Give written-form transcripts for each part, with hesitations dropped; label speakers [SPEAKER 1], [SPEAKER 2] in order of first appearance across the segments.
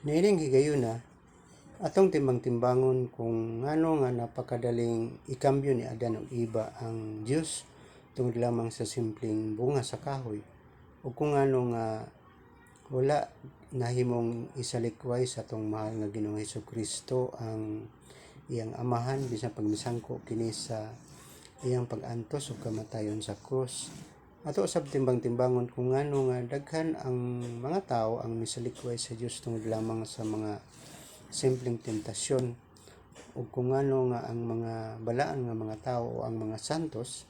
[SPEAKER 1] Nining higayon na, atong timbang-timbangon kung ngano nga napakadaling ikambyo ni Adan og iba ang Dios tungod lamang sa simpleng bunga sa kahoy o kung ngano nga wala nahimong isalikway sa atong mahal nga Ginoong Hesukristo ang iyang amahan bisan pagmisangko kini sa iyang pag-antos o kamatayon sa krus. Ato usab timbang-timbangon kung ngano nga daghan ang mga tao ang misalikway sa Dios tungod lamang sa mga simpleng tentasyon o kung ngano nga ang mga balaan nga mga tao o ang mga santos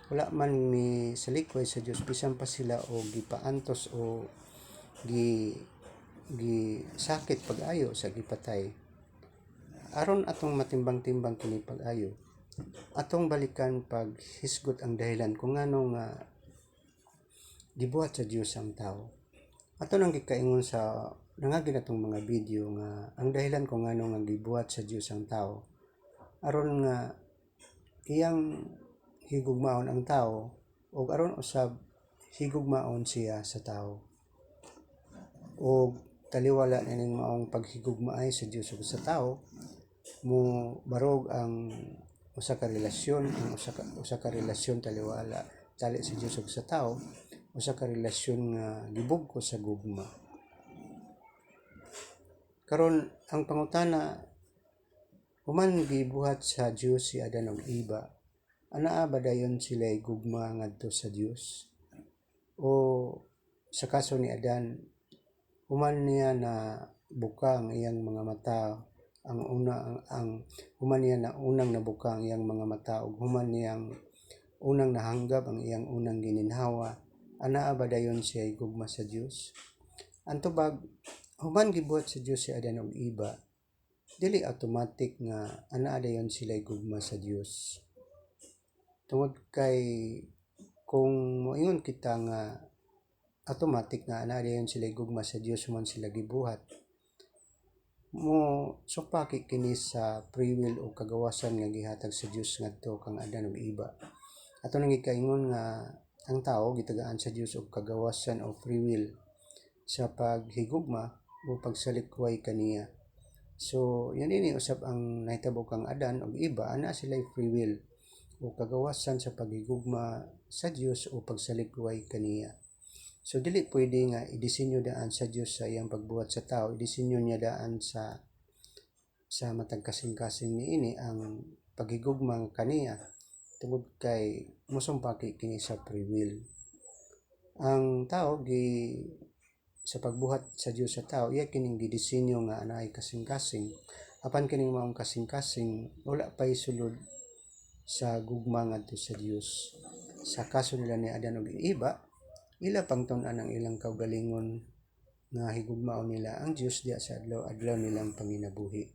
[SPEAKER 1] wala man misalikway sa Dios bisan pa sila o gipaantos o sakit pag-ayo sa gipatay. Aron atong matimbang-timbang kini pag-ayo, atong balikan paghisgot ang dahilan kung ngano nga gibuhat sa Dios ang tao. Ato nang gikaingon sa nangagi natong mga video nga ang dahilan kung ngano nga gibuhat sa Dios ang tao aron nga iyang higugmaon ang tao o aron usab higugmaon siya sa tao o taliwala ning maong paghigugmaay sa Dios ug sa tao mo barog ang usa ka relasyon taliwala tali sa Dios ug sa tao, usa ka relasyon nga gibugko sa gugma. Karon ang pangutana, human gibuhat sa Dios si Adan ug Eva, anaa ba dayon sila gugma ngadto sa Dios? O sa kaso ni Adan, human niya na buka ang iyang mga mata, human niya na unang nabuka ang iyang mga mata ug human niyang unang nahanggap ang iyang unang gininhawa, anaa ba dayon siya gugma sa Dios? Ang tubag, human gibuhat sa Dios si Adan ug Eva, dili automatic nga anaa dayon sila gugma sa Dios. Tungod kay kung moingon kita nga automatic nga anaa dayon sila gugma sa Dios human sila gibuhat, mo supaki kini sa free will o kagawasan nga gihatag sa Dios ngadto kang Adan ug Eva. Ato nang gikaingon nga ang tao gitagaan sa Dios og kagawasan o free will sa paghigugma o pagsalikway kaniya. So, yun ini usab ang nahitabo kang Adan ug Eva, ana sila free will o kagawasan sa paghigugma sa Dios o pagsalikway kaniya. So, dili pwede nga idisenyo daan sa Dios sa iyang pagbuhat sa tao, idisenyo niya daan sa matag kasing-kasing niini ang paghigugma kaniya tungod kay mosumpaki kini sa free will. Ang tao sa pagbuhat sa Dios sa tao, iya kining gidisenyo nga anaay kasing-kasing. Apan kining maong kasing-kasing wala pay sulod sa gugma ngadto sa Dios. Sa kaso nila ni Adan ug Eva, ila pangtun-an ang ilang kaugalingon nga higugmaon nila ang Dios diya sa adlaw nilang panginabuhi.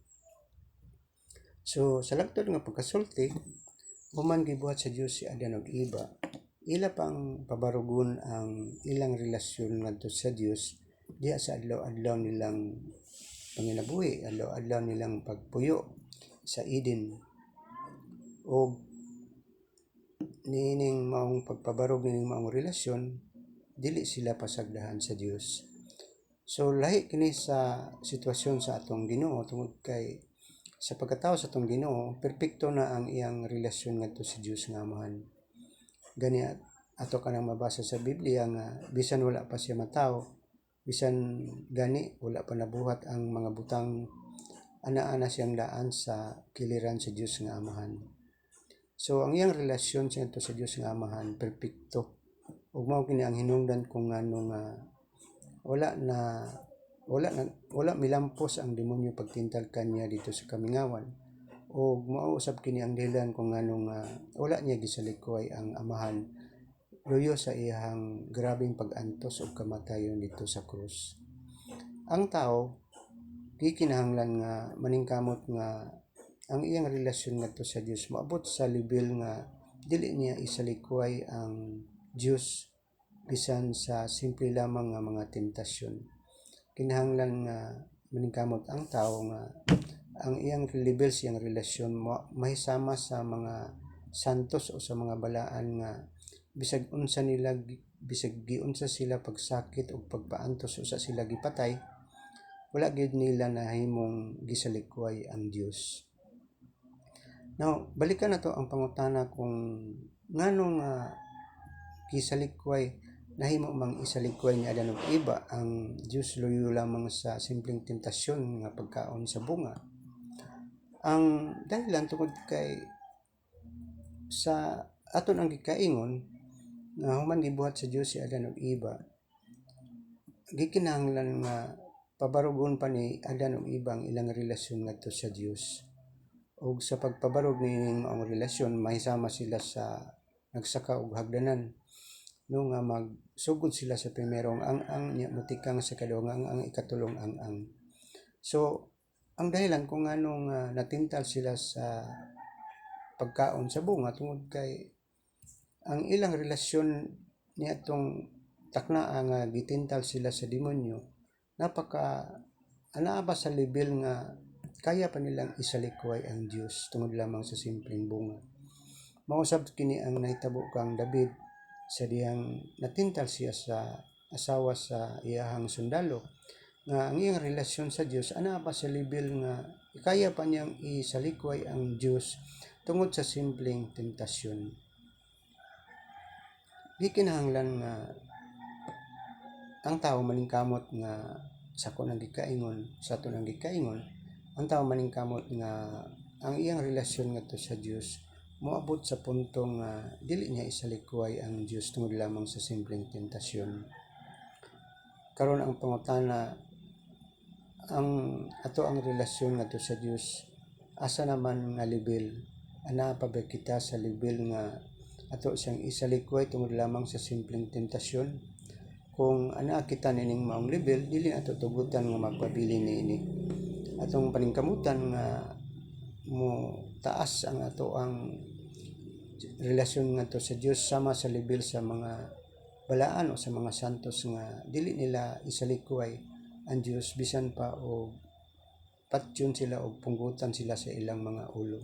[SPEAKER 1] So, sa lagtod nga pagkasulti, human gibuhat sa Dios si Adan ug Eva, ila pang pabarugon ang ilang relasyon ngadto sa Dios diya sa adlaw nilang panginabuhi, adlaw nilang pagpuyo sa Eden. O nining maong pagpabarog nining maong relasyon, dili sila pasagdahan sa Dios. So lahi kini sa sitwasyon sa atong Ginoo tungod kay sa pagkatao sa atong Ginoo, perpekto na ang iyang relasyon ngadto sa Dios nga Amahan. Gani ato kanang mabasa sa Biblia nga bisan wala pa siya matawo, bisan gani wala pa nabuhat ang mga butang, anaa na siyang daan sa kiliran sa Dios nga Amahan. So ang iyang relasyon sa Dios nga Amahan perpekto. Ug mao kini ang hinungdan kung ngano nga wala milampos ang demonyo pagtintal kaniya dito sa kamingawan. O mao usab kini ang dahilan kung ngano nga wala niya gisalikway ang Amahan luyo sa iyang grabeng pag-antos o kamatayon dito sa krus. Ang tao gikinahanglan nga maningkamot nga ang iyang relasyon ngadto sa Dios maabot sa level nga dili niya isalikway ang Dios bisan sa simple lamang nga mga tentasyon. Kinahanglan nga maningkamot ang tao nga ang iyang level sa iyang relasyon mahisama sa mga santos o sa mga balaan nga bisag giunsa sila pagsakit o pagpaantos usa sila gipatay, wala gid nila nahimong gisalikway ang Dios. Now, balikan nato ang pangutana kung nganong gisalikway nahimo mang isalikway ni Adan ug Eva ang Dios luyo lamang sa simpleng tentasyon nga pagkaon sa bunga. Ang dahilan tungod kay sa aton ang gikaingon nga human gibuhat sa Dios si Adan ug Eva, gikinahanglan nga pabarugon pa ni Adan ug Eva ang ilang relasyon ngadto sa Dios. Og sa pagpabarog nining maong relasyon, mahisama sila sa nagsaka og hagdanan. No nga magsugod sila sa primerong ang niya mutikang sa kaduha ang ikatulong ang. So, ang dahilan kung anong natintal sila sa pagkaon sa bunga tungod kay ang ilang relasyon niya itong taknaa nga gitintal sila sa demonyo, napaka anaaba sa level nga kaya pa nilang isalikway ang Dios tungod lamang sa simpleng bunga. Mausab kini ang nahitabo kang David sa diyang natintal siya sa asawa sa iyahang sundalo nga ang iyang relasyon sa Dios ana pa sa level nga kaya pa niyang isalikway ang Dios tungod sa simpleng tentasyon. Gikinahanglan nga ang tao maningkamot nga sa aton ang gikaingon, ang tao maningkamot nga ang iyang relasyon ngadto sa Dios moabot sa puntong dili niya isalikway ang Dios tungod lamang sa simpleng tentasyon. Karon ang pangutana, ang ato ang relasyon ngadto sa Dios asa naman nga level? Ana pa ba kita sa level nga ato siyang isalikway tungod lamang sa simpleng tentasyon? Kung ana kita nining maong level, dili ato tugutan nga magpabili niini. Atong paningkamutan nga mo taas ang ato ang relasyon ngadto sa Dios sama sa level sa mga balaan o sa mga santos nga dili nila isalikway ang Dios bisan pa o patyon sila o punggutan sila sa ilang mga ulo.